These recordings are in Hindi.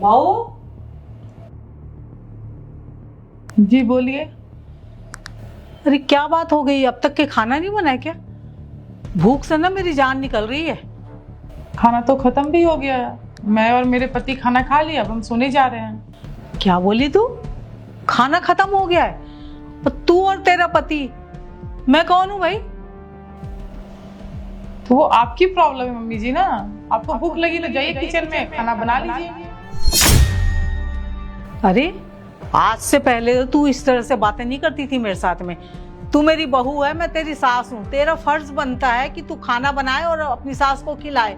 बहू। जी बोलिए। अरे क्या बात हो गई, अब तक के खाना नहीं बना है क्या? भूख से ना मेरी जान निकल रही है। खाना तो खत्म भी हो गया है। मैं और मेरे पति खाना खा लिया, अब हम सोने जा रहे हैं। क्या बोली तू? खाना खत्म हो गया है? और तू और तेरा पति, मैं कौन हूं भाई? तो वो आपकी प्रॉब्लम है मम्मी जी ना। आपको भूख लगी तो जाइए किचन में खाना बना लीजिए। अरे आज से पहले तो तू इस तरह से बातें नहीं करती थी मेरे साथ में। तू मेरी बहू है, मैं तेरी सास हूँ। तेरा फर्ज बनता है कि तू खाना बनाए और अपनी सास को खिलाए।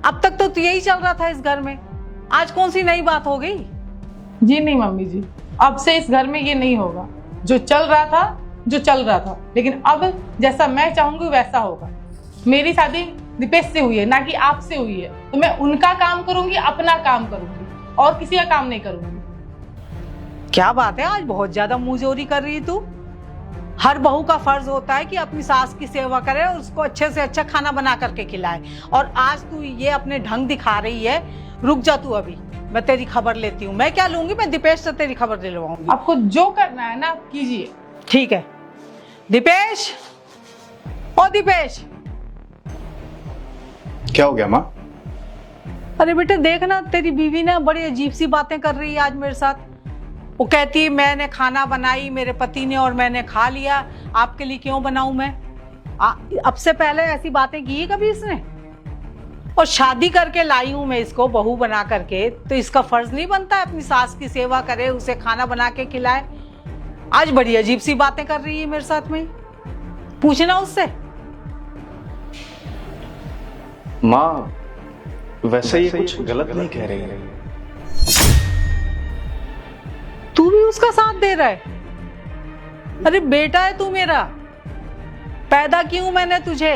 अब तक तो यही चल रहा था इस घर में, आज कौन सी नई बात हो गई? जी नहीं मम्मी जी, अब से इस घर में ये नहीं होगा। जो चल रहा था, लेकिन अब जैसा मैं चाहूंगी वैसा होगा। मेरी शादी दीपेश से हुई है, ना कि आपसे हुई है। तो मैं उनका काम करूंगी, अपना काम करूंगी, और किसी का काम नहीं करूंगी। क्या बात है, आज बहुत ज्यादा मुंहजोरी कर रही है तू। हर बहू का फर्ज होता है कि अपनी सास की सेवा करे और उसको अच्छे से अच्छा खाना बना करके खिलाए, और आज तू ये अपने ढंग दिखा रही है। रुक जा तू, अभी मैं तेरी खबर लेती हूँ। मैं क्या लूंगी, मैं दीपेश से तेरी खबर दिलवाऊंगी। आपको जो करना है ना आप कीजिए। ठीक है। दीपेश, ओ दीपेश। क्या हो गया माँ? अरे बेटे देख ना, तेरी बीवी ना बड़ी अजीब सी बातें कर रही है आज मेरे साथ। वो कहती है मैंने खाना बनाई, मेरे पति ने, और मैंने खा लिया। आपके लिए क्यों बनाऊं मैं? अब से पहले ऐसी बातें की है कभी इसने? और शादी करके लाई हूं मैं इसको बहू बना करके, तो इसका फर्ज नहीं बनता है अपनी सास की सेवा करे, उसे खाना बना के खिलाए? आज बड़ी अजीब सी बातें कर रही है मेरे साथ में। पूछना उससे। माँ वैसे ये कुछ गलत नहीं कह रही है। तू भी उसका साथ दे रहा है? अरे बेटा है तू मेरा, पैदा क्यों मैंने तुझे,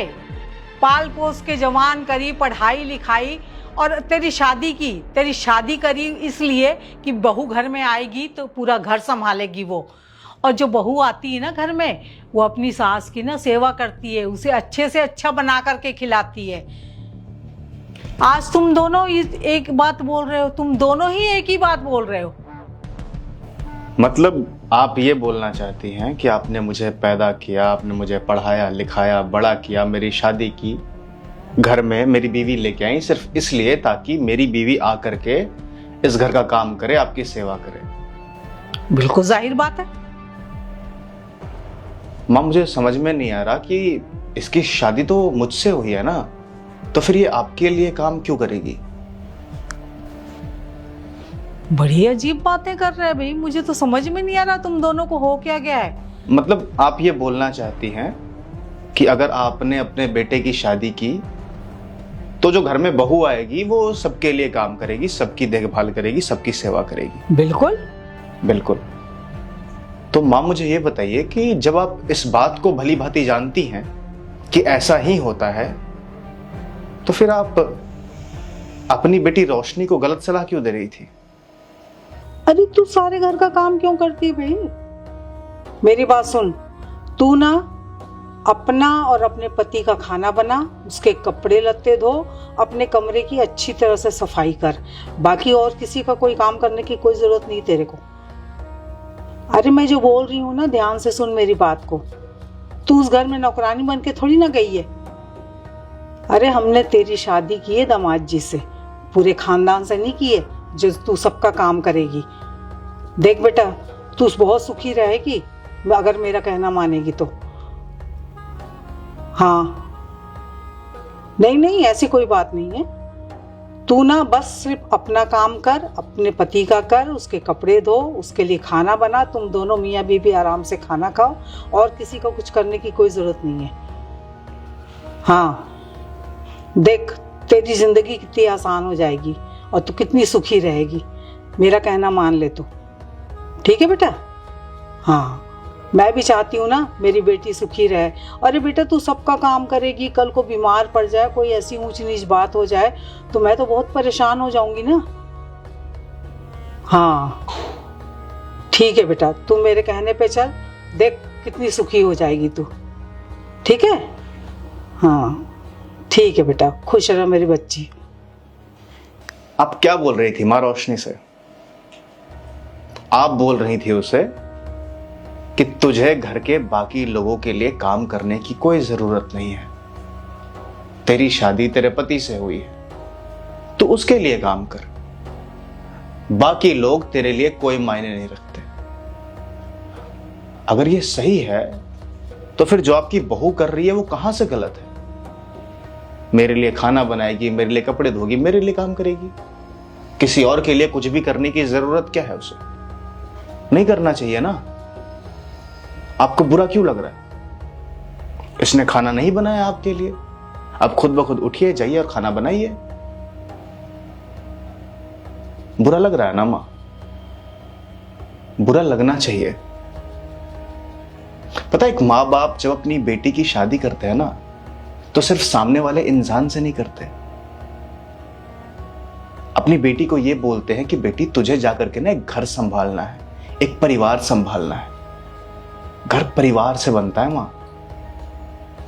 पाल पोस के जवान करी, पढ़ाई लिखाई, और तेरी शादी करी इसलिए कि बहू घर में आएगी तो पूरा घर संभालेगी वो। और जो बहू आती है ना घर में, वो अपनी सास की ना सेवा करती है, उसे अच्छे से अच्छा बना करके खिलाती है। आज तुम दोनों एक बात बोल रहे हो, तुम दोनों ही एक ही बात बोल रहे हो। मतलब आप ये बोलना चाहती हैं कि आपने मुझे पैदा किया, आपने मुझे पढ़ाया लिखाया, बड़ा किया, मेरी शादी की, घर में मेरी बीवी लेके आई सिर्फ इसलिए ताकि मेरी बीवी आकर के इस घर का काम करे, आपकी सेवा करे। बिल्कुल जाहिर बात है। माँ मुझे समझ में नहीं आ रहा कि इसकी शादी तो मुझसे हुई है ना, तो फिर ये आपके लिए काम क्यों करेगी? बड़ी अजीब बातें कर रहे हैं भाई, मुझे तो समझ में नहीं आ रहा तुम दोनों को हो क्या गया है। मतलब आप ये बोलना चाहती हैं कि अगर आपने अपने बेटे की शादी की तो जो घर में बहू आएगी वो सबके लिए काम करेगी, सबकी देखभाल करेगी, सबकी सेवा करेगी? बिल्कुल बिल्कुल। तो माँ मुझे ये बताइए कि जब आप इस बात को भली भांति जानती हैं कि ऐसा ही होता है, तो फिर आप अपनी बेटी रोशनी को गलत सलाह क्यों दे रही थी? अरे तू सारे घर का काम क्यों करती है भाई? मेरी बात सुन, तू ना अपना और अपने पति का खाना बना, उसके कपड़े लत्ते धो, अपने कमरे की अच्छी तरह से सफाई कर। बाकी और किसी का कोई काम करने की कोई जरूरत नहीं तेरे को। अरे मैं जो बोल रही हूँ ना, ध्यान से सुन मेरी बात को। तू उस घर में नौकरानी बन के थोड़ी ना गई है। अरे हमने तेरी शादी की है दामाद जी से, पूरे खानदान से नहीं की है जो तू सबका काम करेगी। देख बेटा, तू बहुत सुखी रहेगी अगर मेरा कहना मानेगी तो। हाँ नहीं ऐसी कोई बात नहीं है। तू ना बस सिर्फ अपना काम कर, अपने पति का कर, उसके कपड़े धो, उसके लिए खाना बना, तुम दोनों मियाँ बीवी आराम से खाना खाओ, और किसी को कुछ करने की कोई जरूरत नहीं है। हाँ देख, तेरी जिंदगी कितनी आसान हो जाएगी और तू कितनी सुखी रहेगी। मेरा कहना मान ले तू, ठीक है बेटा? हाँ मैं भी चाहती हूँ ना मेरी बेटी सुखी रहे। अरे बेटा तू सबका काम करेगी, कल को बीमार पड़ जाए, कोई ऐसी ऊंच नीच बात हो जाए तो मैं तो बहुत परेशान हो जाऊंगी ना। हाँ ठीक है बेटा, तू मेरे कहने पे चल, देख कितनी सुखी हो जाएगी तू, ठीक है? हाँ ठीक है बेटा, खुश रह मेरी बच्ची। आप क्या बोल रही थी माँ रोशनी से? आप बोल रही थी उसे कि तुझे घर के बाकी लोगों के लिए काम करने की कोई जरूरत नहीं है, तेरी शादी तेरे पति से हुई है, तो उसके लिए काम कर, बाकी लोग तेरे लिए कोई मायने नहीं रखते। अगर ये सही है तो फिर जो आपकी बहू कर रही है वो कहां से गलत है? मेरे लिए खाना बनाएगी, मेरे लिए कपड़े धोगी, मेरे लिए काम करेगी, किसी और के लिए कुछ भी करने की जरूरत क्या है उसे? नहीं करना चाहिए ना। आपको बुरा क्यों लग रहा है? इसने खाना नहीं बनाया आपके लिए, आप खुद ब खुद उठिए, जाइए और खाना बनाइए। बुरा लग रहा है ना मां? बुरा लगना चाहिए। पता है, एक माँ बाप जब अपनी बेटी की शादी करते हैं ना, तो सिर्फ सामने वाले इंसान से नहीं करते। अपनी बेटी को ये बोलते हैं कि बेटी तुझे जाकर के ना एक घर संभालना है, एक परिवार संभालना है। घर परिवार से बनता है मां,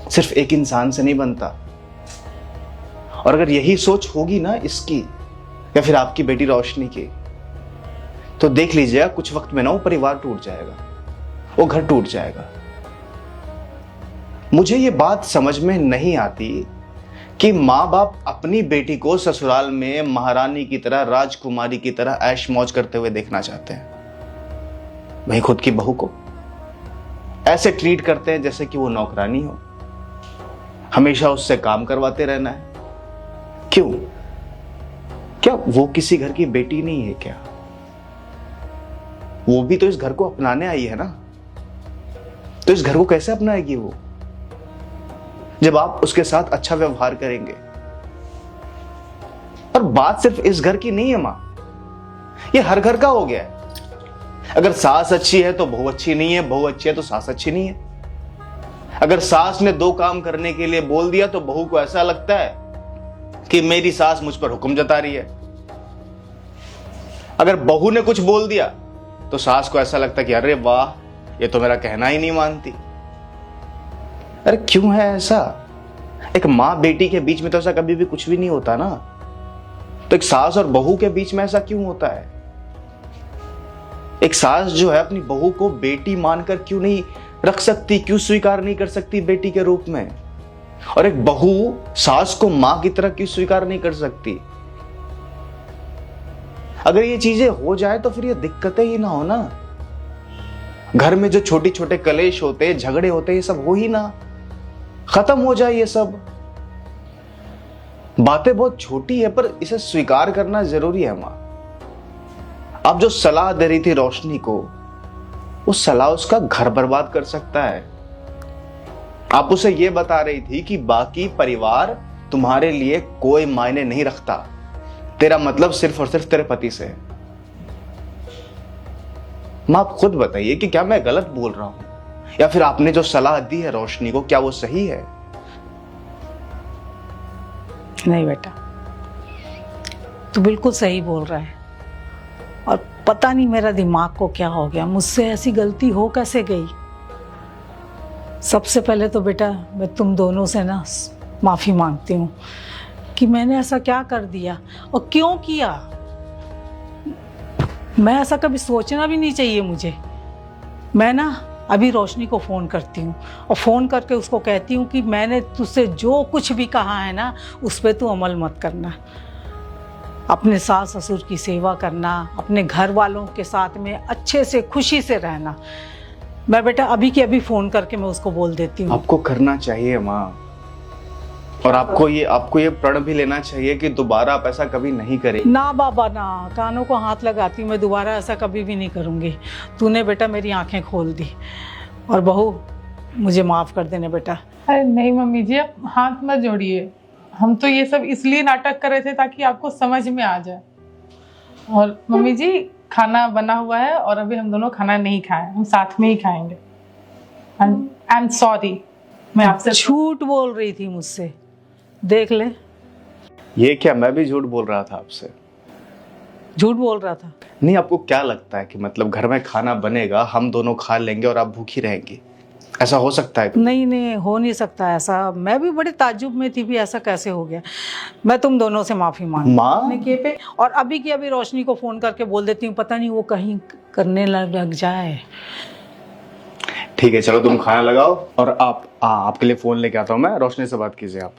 सिर्फ एक इंसान से नहीं बनता। और अगर यही सोच होगी ना इसकी या फिर आपकी बेटी रोशनी की, तो देख लीजिएगा कुछ वक्त में ना वो परिवार टूट जाएगा, वो घर टूट जाएगा। मुझे ये बात समझ में नहीं आती कि माँ बाप अपनी बेटी को ससुराल में महारानी की तरह, राजकुमारी की तरह ऐश मौज करते हुए देखना चाहते हैं, वहीं खुद की बहू को ऐसे ट्रीट करते हैं जैसे कि वो नौकरानी हो, हमेशा उससे काम करवाते रहना है। क्यों? क्या वो किसी घर की बेटी नहीं है क्या? वो भी तो इस घर को अपनाने आई है ना। तो इस घर को कैसे अपनाएगी वो, जब आप उसके साथ अच्छा व्यवहार करेंगे? और बात सिर्फ इस घर की नहीं है मां, ये हर घर का हो गया है। अगर सास अच्छी है तो बहू अच्छी नहीं है, बहू अच्छी है तो सास अच्छी नहीं है। अगर सास ने 2 काम करने के लिए बोल दिया तो बहू को ऐसा लगता है कि मेरी सास मुझ पर हुक्म जता रही है। अगर बहू ने कुछ बोल दिया तो सास को ऐसा लगता है कि अरे वाह, ये तो मेरा कहना ही नहीं मानती। अरे क्यों है ऐसा? एक माँ बेटी के बीच में तो ऐसा कभी भी कुछ भी नहीं होता ना, तो एक सास और बहू के बीच में ऐसा क्यों होता है? एक सास जो है अपनी बहू को बेटी मानकर क्यों नहीं रख सकती, क्यों स्वीकार नहीं कर सकती बेटी के रूप में? और एक बहू सास को मां की तरह क्यों स्वीकार नहीं कर सकती? अगर ये चीजें हो जाए तो फिर ये दिक्कतें ही ना हो ना। घर में जो छोटे छोटे कलेश होते, झगड़े होते, ये सब हो ही ना, खत्म हो जाए ये सब। बातें बहुत छोटी है पर इसे स्वीकार करना जरूरी है मां। आप जो सलाह दे रही थी रोशनी को, वो सलाह उसका घर बर्बाद कर सकता है। आप उसे ये बता रही थी कि बाकी परिवार तुम्हारे लिए कोई मायने नहीं रखता, तेरा मतलब सिर्फ और सिर्फ तेरे पति से है। मां आप खुद बताइए कि क्या मैं गलत बोल रहा हूं, या फिर आपने जो सलाह दी है रोशनी को, क्या वो सही है? नहीं बेटा, तू बिल्कुल सही बोल रहा है। और पता नहीं मेरा दिमाग को क्या हो गया, मुझसे ऐसी गलती हो कैसे गई। सबसे पहले तो बेटा मैं तुम दोनों से ना माफ़ी मांगती हूँ कि मैंने ऐसा क्या कर दिया और क्यों किया। मैं ऐसा कभी सोचना भी नहीं चाहिए मुझे। मैं ना अभी रोशनी को फ़ोन करती हूँ और फ़ोन करके उसको कहती हूँ कि मैंने तुझसे जो कुछ भी कहा है ना, उस पर तू अमल मत करना। अपने सास ससुर की सेवा करना, अपने घर वालों के साथ में अच्छे से खुशी से रहना। मैं बेटा अभी के अभी फ़ोन करके मैं उसको बोल देती हूँ। आपको करना चाहिए माँ, और आपको ये प्रण भी लेना चाहिए कि दोबारा आप ऐसा कभी नहीं करेंगे। ना बाबा ना, कानों को हाथ लगाती हूँ, मैं दोबारा ऐसा कभी भी नहीं करूँगी। तूने बेटा मेरी आंखें खोल दी। और बहू मुझे माफ़ कर देना बेटा। अरे नहीं मम्मी जी, आप हाथ मत जोड़िए। हम तो ये सब इसलिए नाटक कर रहे थे ताकि आपको समझ में आ जाए। और मम्मी जी खाना बना हुआ है और अभी हम दोनों खाना नहीं खाए, हम साथ में ही खाएंगे। आई एम सॉरी, मैं आपसे झूठ बोल रही थी मुझसे, देख ले। ये क्या, मैं भी झूठ बोल रहा था आपसे? झूठ बोल रहा था? नहीं, आपको क्या लगता है कि मतलब घर में खाना बनेगा, हम दोनों खा लेंगे और आप भूखी रहेंगी? ऐसा हो सकता है? नहीं नहीं, हो नहीं सकता ऐसा। मैं भी बड़े ताज्जुब में थी भी, ऐसा कैसे हो गया। मैं तुम दोनों से माफी मांगने के पे, और अभी की अभी रोशनी को फोन करके बोल देती हूँ, पता नहीं वो कहीं करने लग जाए। ठीक है, चलो तुम खाना लगाओ और आपके लिए फोन लेके आता हूँ मैं। रोशनी से बात कीजिए आप।